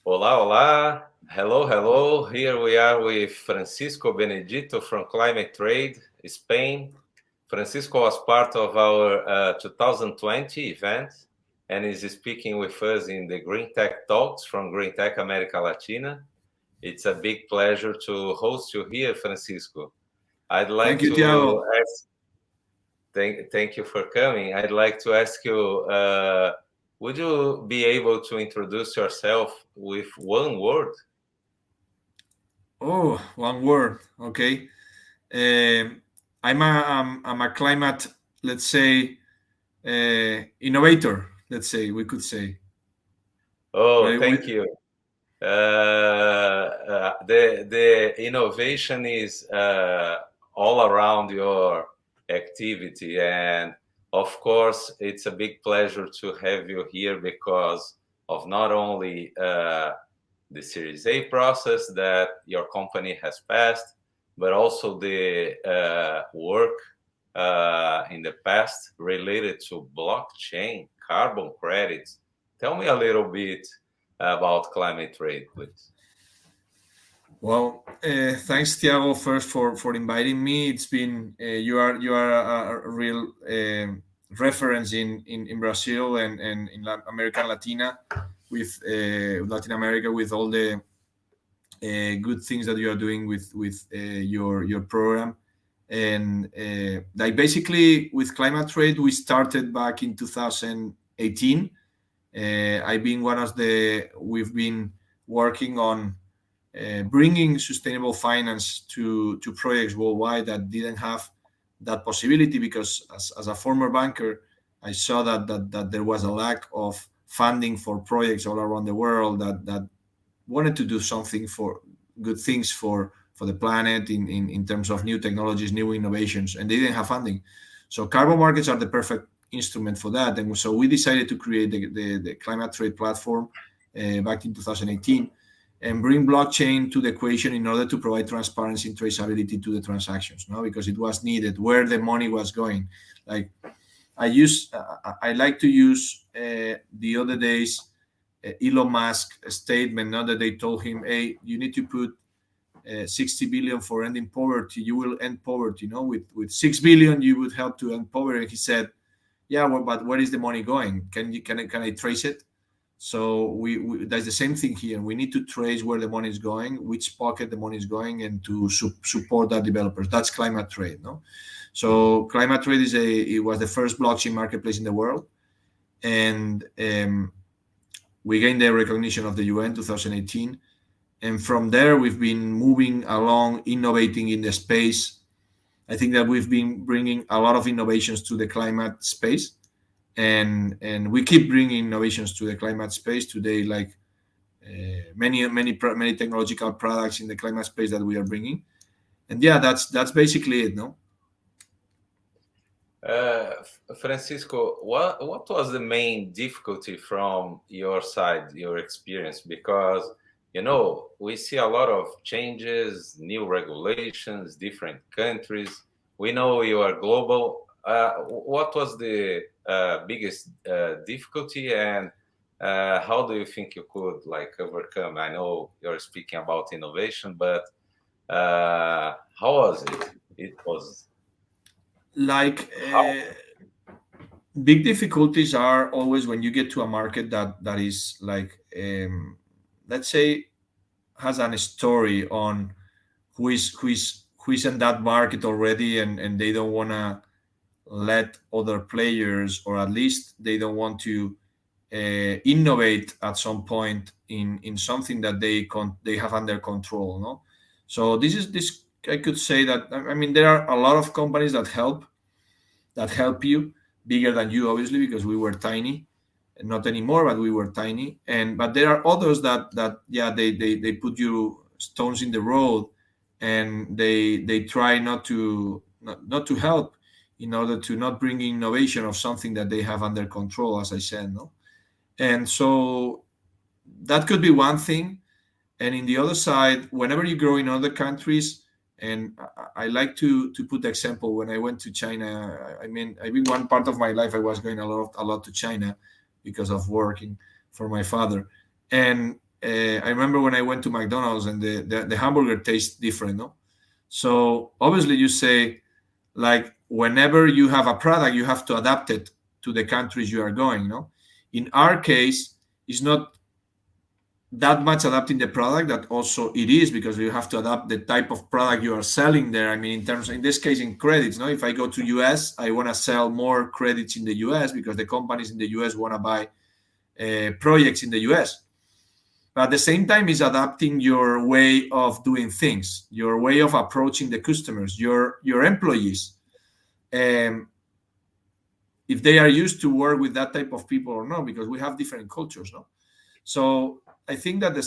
Olá, olá. Hello, hello. Here we are with Francisco Benedito from Climate Trade, Spain. Francisco was part of our 2020 event and is speaking with us in the GreenTech Talks from GreenTech América Latina. It's a big pleasure to host you here, Francisco. I'd Thank like you, to Tiago. ask, thank you for coming. I'd like to ask you, would you be able to introduce yourself with one word? Oh, one word. Okay. Um, I'm a climate, let's say, innovator. Let's say we could say. Oh, But thank you. The innovation is all around your activity, and of course, it's a big pleasure to have you here because of not only the Series A process that your company has passed, but also the work in the past related to blockchain, carbon credits. Tell me a little bit about climate trade, please. well, thanks, Tiago, first for inviting me. It's been you are a real reference in Brazil and in America Latina with Latin America with all the good things that you are doing with your program. And like basically with climate trade, we started back in 2018. I've been one of the we've been working on bringing sustainable finance to projects worldwide that didn't have that possibility because as a former banker, I saw that there was a lack of funding for projects all around the world that wanted to do something for good things for the planet in terms of new technologies, new innovations, and they didn't have funding. So carbon markets are the perfect instrument for that. And so we decided to create the climate trade platform back in 2018 and bring blockchain to the equation in order to provide transparency and traceability to the transactions, no? Because it was needed where the money was going. Like I like to use the other days Elon Musk statement, now that they told him, hey, you need to put 60 billion for ending poverty, you will end poverty. With 6 billion, you would help to end poverty. And he said, yeah, well, but where is the money going? Can I trace it? So we that's the same thing here. We need to trace where the money is going, which pocket the money is going, and to support that developers. That's climate trade, no? So climate trade it was the first blockchain marketplace in the world, and we gained the recognition of the UN 2018, and from there we've been moving along, innovating in the space. I think that we've been bringing a lot of innovations to the climate space, and we keep bringing innovations to the climate space today, like many technological products in the climate space that we are bringing. And yeah, that's basically it, no? Francisco, what was the main difficulty from your side, your experience? Because we see a lot of changes, new regulations, different countries. We know you are global. What was the biggest difficulty, and how do you think you could overcome? I know you're speaking about innovation, but how was it? It was Like how big difficulties are always when you get to a market that is like let's say has a story on who is in that market already, and they don't want to let other players, or at least they don't want to innovate at some point in something that they have under control, no? So this I could say that I mean there are a lot of companies that help you, bigger than you obviously, because we were tiny. Not anymore, but we were tiny. And but there are others that yeah, they put you stones in the road, and they try not to help, in order to not bring innovation of something that they have under control, as I said, no? And so that could be one thing. And in the other side, whenever you grow in other countries, and I like to put the example, when I went to China. I mean, I mean, one part of my life I was going a lot to China because of working for my father. And I remember when I went to McDonald's and the hamburger tastes different, no? So obviously you say, like, whenever you have a product, you have to adapt it to the countries you are going, no? In our case, it's not that much adapting the product, that also it is, because you have to adapt the type of product you are selling there. I mean, in terms, in this case, in credits, no? If I go to US, I want to sell more credits in the US because the companies in the US want to buy projects in the US. But at the same time, is adapting your way of doing things, your way of approaching the customers, your employees, if they are used to work with that type of people or not, because we have different cultures, no? So I think that the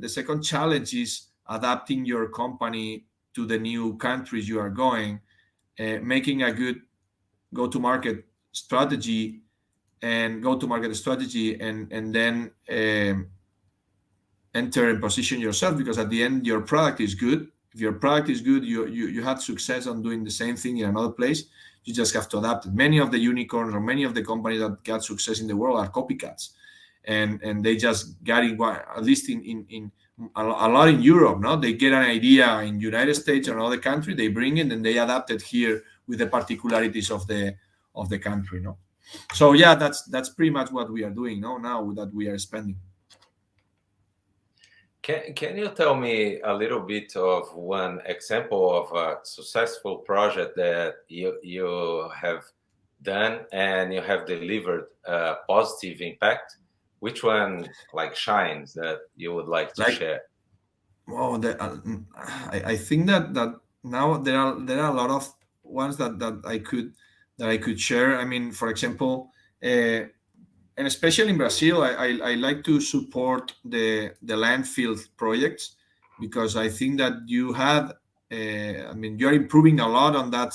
second challenge is adapting your company to the new countries you are going, making a good go-to-market strategy and then enter and position yourself, because at the end your product is good. If your product is good, you had success on doing the same thing in another place. You just have to adapt it. Many of the unicorns or many of the companies that got success in the world are copycats, and they just got it, at least in a lot in Europe. No, they get an idea in United States or another country, they bring it and they adapt it here with the particularities of the country. No, so yeah, that's pretty much what we are doing. No, now that we are spending. Can you tell me a little bit of one example of a successful project that you have done and you have delivered a positive impact? Which one like shines that you would like to share? Well, I think that now there are a lot of ones that I could share. I mean, for example, and especially in Brazil, I like to support the landfill projects, because I think that you had, I mean, you are improving a lot on that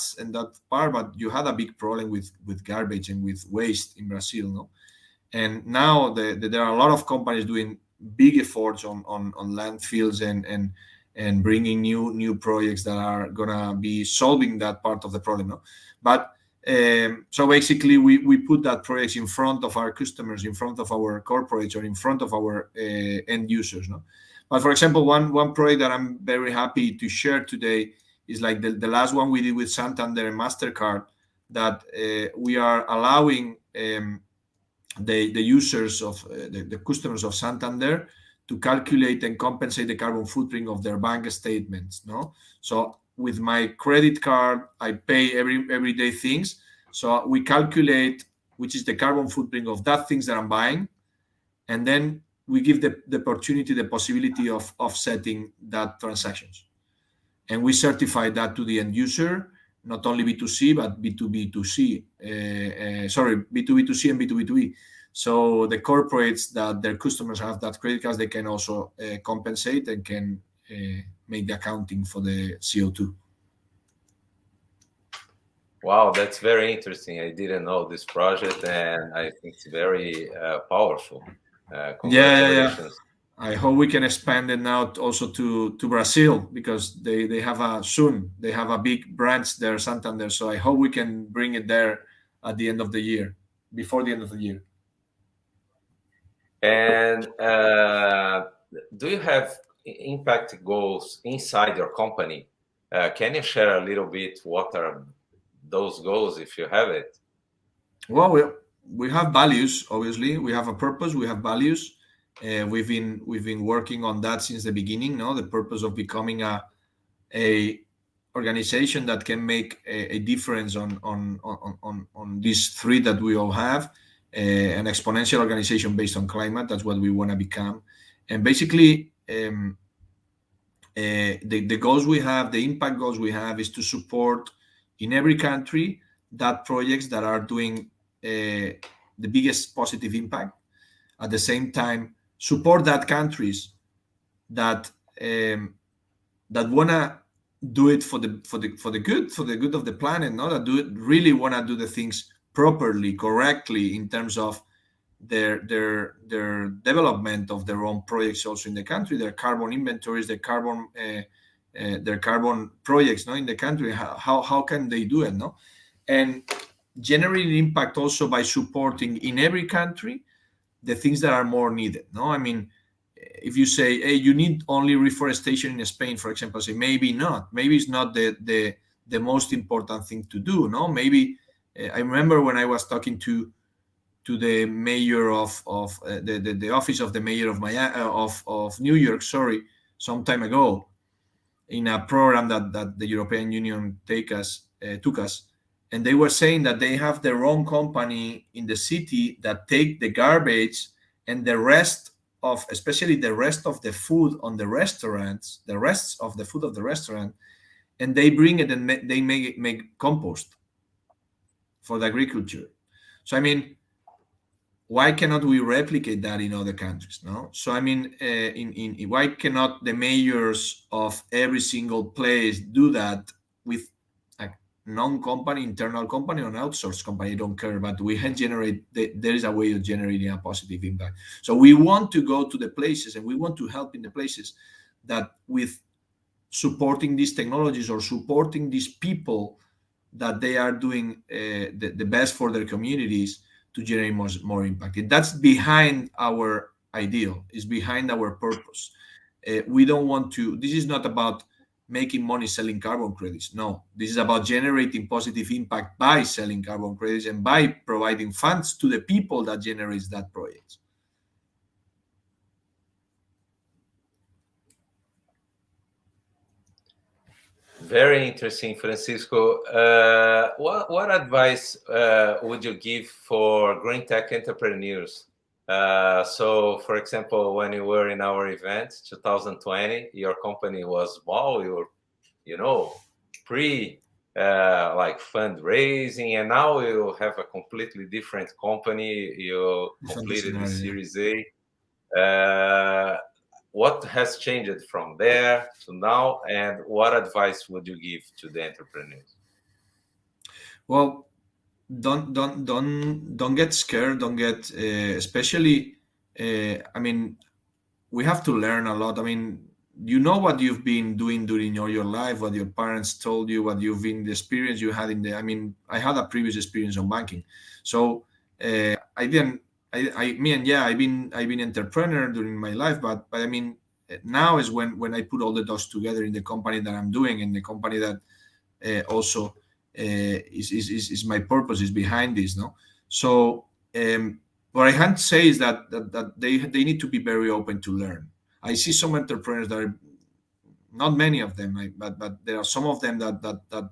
part, but you had a big problem with garbage and with waste in Brazil, no? And now there are a lot of companies doing big efforts on landfills and bringing new projects that are gonna be solving that part of the problem, no? But so basically, we put that project in front of our customers, in front of our corporates, or in front of our end users, no? But for example, one project that I'm very happy to share today is like the last one we did with Santander and Mastercard, that we are allowing the users of the customers of Santander to calculate and compensate the carbon footprint of their bank statements. No, so with my credit card, I pay everyday things. So we calculate which is the carbon footprint of that things that I'm buying, and then we give the opportunity, the possibility of offsetting that transactions, and we certify that to the end user, not only B2C but B2B2C. B2B2C and B2B2E. So the corporates that their customers have that credit cards, they can also compensate and can make the accounting for the CO2. Wow, that's very interesting. I didn't know this project, and I think it's very powerful. Congratulations. Yeah. I hope we can expand it now also to Brazil, because they have a big branch there, Santander. So I hope we can bring it there at the end of the year, before the end of the year. And do you have impact goals inside your company? Can you share a little bit what are those goals, if you have it? Well, we have values. Obviously, we have a purpose. We have values. We've been working on that since the beginning. No, the purpose of becoming a organization that can make a difference on these three that we all have. An exponential organization based on climate. That's what we want to become. And basically, the goals we have, the impact goals we have, is to support in every country that projects that are doing the biggest positive impact. At the same time, support that countries that wanna do it for the good of the planet, no? That really wanna do the things properly, correctly, in terms of their development of their own projects also in the country, their carbon inventories, their carbon projects, no, in the country. How can they do it, no? And generating impact also by supporting in every country the things that are more needed, no? I mean, if you say, hey, you need only reforestation in Spain, for example, say maybe not. Maybe it's not the most important thing to do. No, maybe I remember when I was talking to the mayor of the office of the mayor of Miami, of New York, sorry, some time ago, in a program that the European Union took us, and they were saying that they have their own company in the city that take the garbage and the rest of, especially the rest of the food on the restaurants, the rests of the food of the restaurant, and they bring it and they make compost for the agriculture. So I mean, why cannot we replicate that in other countries? No, so I mean, in why cannot the mayors of every single place do that with a non-company, internal company, or an outsourced company? I don't care, but we can generate. There is a way of generating a positive impact. So we want to go to the places, and we want to help in the places that with supporting these technologies or supporting these people that they are doing the best for their communities to generate more impact. And that's behind our ideal, is behind our purpose. We don't want to, this is not about making money selling carbon credits. No, this is about generating positive impact by selling carbon credits and by providing funds to the people that generates that project. Very interesting, Francisco. What advice would you give for green tech entrepreneurs? So, for example, when you were in our event, 2020, your company was small. You were, pre like fundraising, and now you have a completely different company. You completed the Series A. What has changed from there to now, and what advice would you give to the entrepreneurs? Well, don't get scared. Don't get especially. I mean, we have to learn a lot. I mean, you know what you've been doing during your life, what your parents told you, what you've been, the experience you had in the. I mean, I had a previous experience on banking, so I didn't. I mean, yeah, I've been entrepreneur during my life, but I mean, now is when I put all the dots together in the company that I'm doing, and the company that also is my purpose is behind this. No, so what I can say is that they need to be very open to learn. I see some entrepreneurs that are, not many of them, but there are some of them that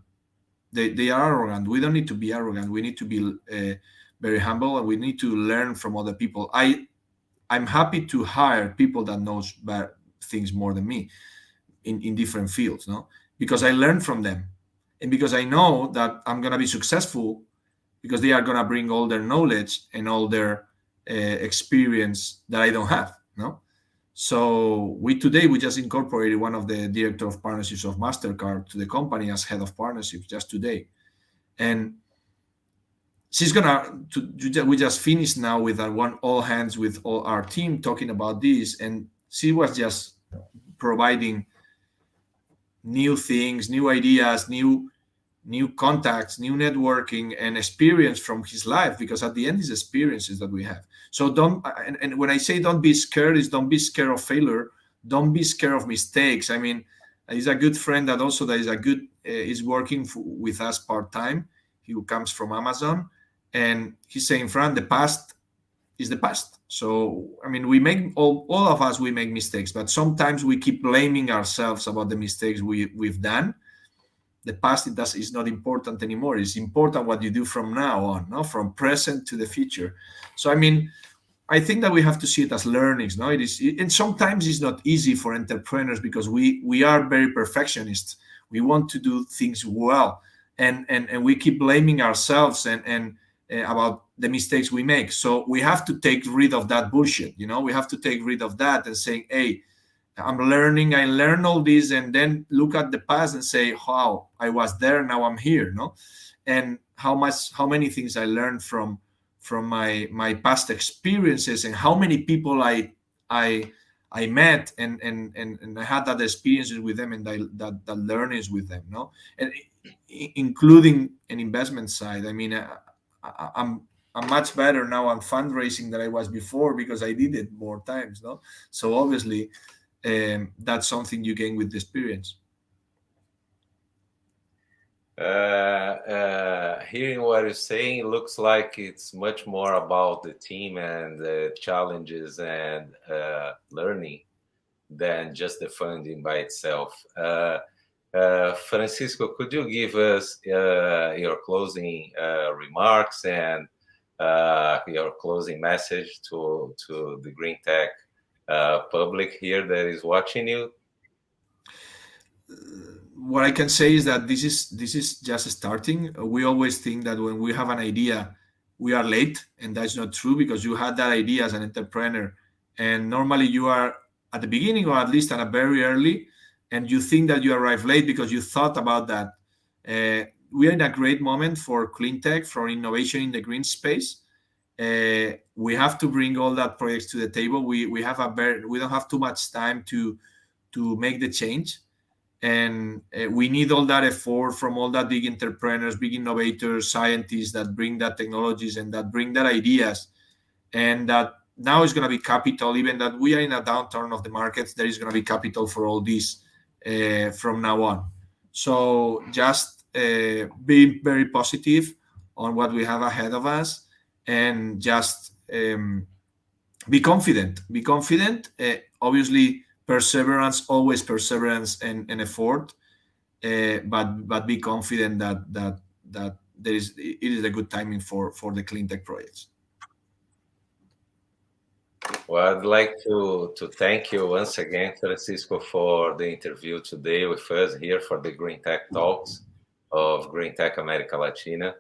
they are arrogant. We don't need to be arrogant. We need to be very humble, and we need to learn from other people. I'm happy to hire people that knows things more than me in different fields, no, because I learn from them, and because I know that I'm gonna be successful because they are gonna bring all their knowledge and all their experience that I don't have, no. So we just incorporated one of the director of partnerships of MasterCard to the company as head of partnerships just today, and she's we just finished now with one all hands with all our team talking about this, and she was just providing new things, new ideas, new contacts, new networking and experience from his life, because at the end it's experiences that we have. So don't, and when I say don't be scared, is don't be scared of failure, don't be scared of mistakes. I mean, he's a good friend that also that is a good is working with us part-time. He comes from Amazon, and he's saying, Fran, the past is the past. So I mean, we make all of us, we make mistakes, but sometimes we keep blaming ourselves about the mistakes we've done. The past is not important anymore. It's important what you do from now on, no, from present to the future. So I mean, I think that we have to see it as learnings. No, and sometimes it's not easy for entrepreneurs because we are very perfectionists. We want to do things well, and we keep blaming ourselves and about the mistakes we make. So we have to take rid of that bullshit. We have to take rid of that and saying, hey, I'm learning. I learned all this, and then look at the past and say, "Wow, I was there. Now I'm here." No, and how many things I learned from my past experiences, and how many people I met, and I had that experiences with them, and that learnings with them. No, and including an investment side. I mean, I'm I'm much better now on fundraising than I was before because I did it more times. No, so obviously that's something you gain with the experience. Hearing what you're saying, it looks like it's much more about the team and the challenges and learning than just the funding by itself. Francisco, could you give us your closing remarks and your closing message to the GreenTech public here that is watching you? What I can say is that this is just starting. We always think that when we have an idea, we are late, and that's not true because you had that idea as an entrepreneur, and normally you are at the beginning or at least at a very early, and you think that you arrive late because you thought about that. We are in a great moment for clean tech, for innovation in the green space. We have to bring all that projects to the table. We don't have too much time to make the change, and we need all that effort from all that big entrepreneurs, big innovators, scientists that bring that technologies and that bring that ideas, and that now is going to be capital. Even that we are in a downturn of the markets, there is going to be capital for all this from now on. So just be very positive on what we have ahead of us, and just be confident. Be confident. Obviously, perseverance, always perseverance and effort. But be confident that it is a good timing for the clean tech projects. Well, I'd like to thank you once again, Francisco, for the interview today with us here for the GreenTech Talks of GreenTech América Latina.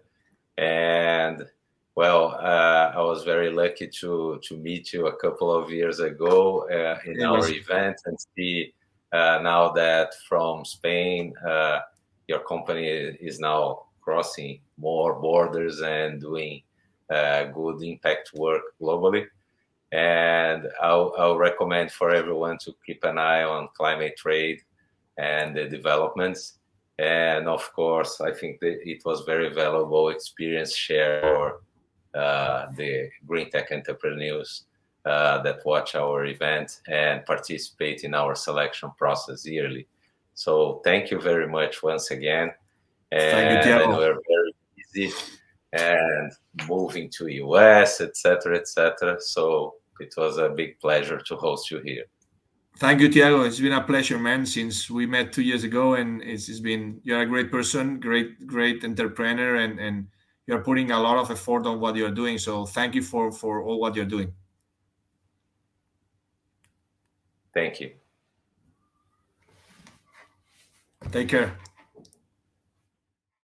And well, I was very lucky to meet you a couple of years ago in our event and see now that from Spain, your company is now crossing more borders and doing good impact work globally. And I'll recommend for everyone to keep an eye on climate trade and the developments. And of course, I think that it was very valuable experience shared for the green tech entrepreneurs that watch our event and participate in our selection process yearly. So thank you very much once again. And thank you, Tiago. I know you're very busy and moving to US, etc., etc. So it was a big pleasure to host you here. Thank you, Tiago. It's been a pleasure, man, since we met 2 years ago, and it's been, you're a great person, great entrepreneur, and you're putting a lot of effort on what you're doing. So thank you for all what you're doing. Thank you. Take care.